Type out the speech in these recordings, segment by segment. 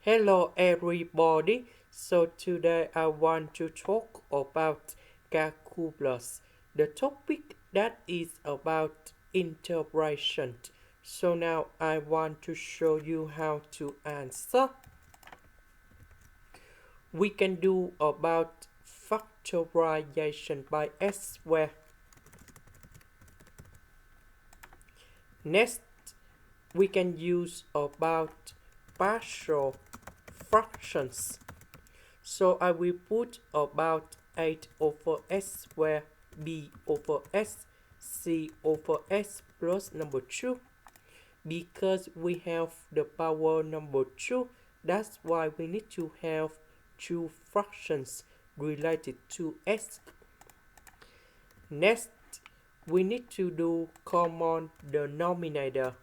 Hello everybody. So today I want to talk about calculus, the topic that is about integration. So now I want to show you how to answer. We can do about factorization by s squared. Next, we can use about partial fractions. So I will put about 8 over s squared b over s c over s plus number 2. Because we have the power number 2, that's why we need to have two fractions related to s. Next, we need to do common denominator.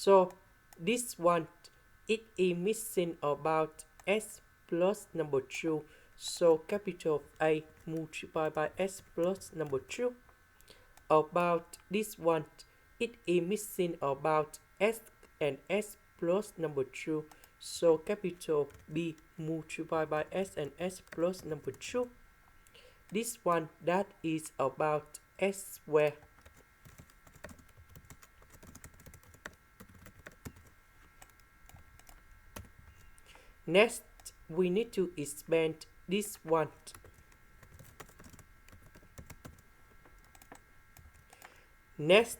So this one, it is missing about s plus number 2. So capital A multiplied by s plus number 2. About this one, it is missing about s and s plus number 2. So capital B multiplied by s and s plus number 2. This one, that is about s squared. Next, we need to expand this one. Next,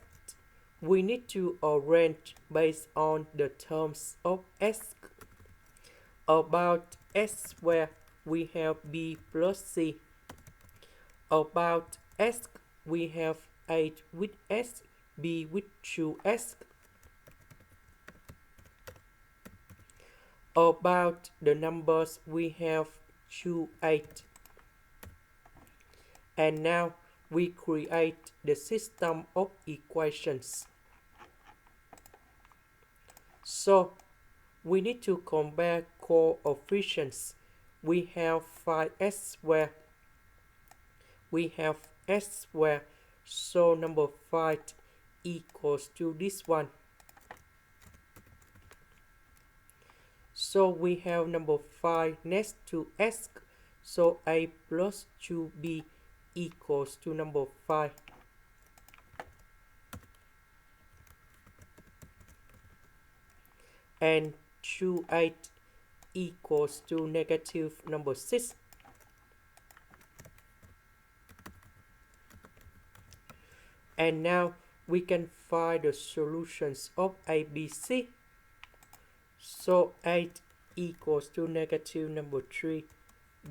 we need to arrange based on the terms of s. About s squared, we have b plus c. About s, we have 8 with s, b with 2s. About the numbers, we have 2, 8. And now we create the system of equations. So we need to compare coefficients. We have 5s squared. We have s squared. So number 5 equals to this one. So we have number 5 next to s. So a plus 2b equals to number 5. And 2, 8 equals to negative number 6. And now we can find the solutions of ABC. So 8 equals to negative number 3,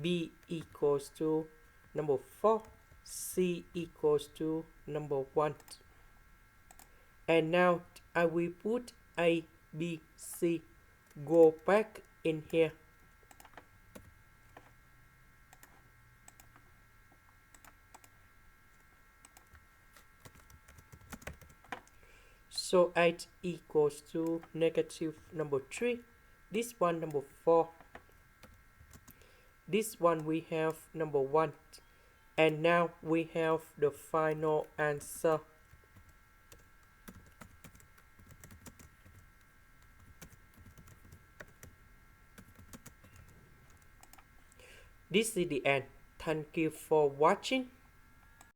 B equals to number 4, C equals to number 1. And now I will put A, B, C, go back in here. So 8 equals to negative number 3. This one number 4. This one we have number 1. And now we have the final answer. This is the end. Thank you for watching.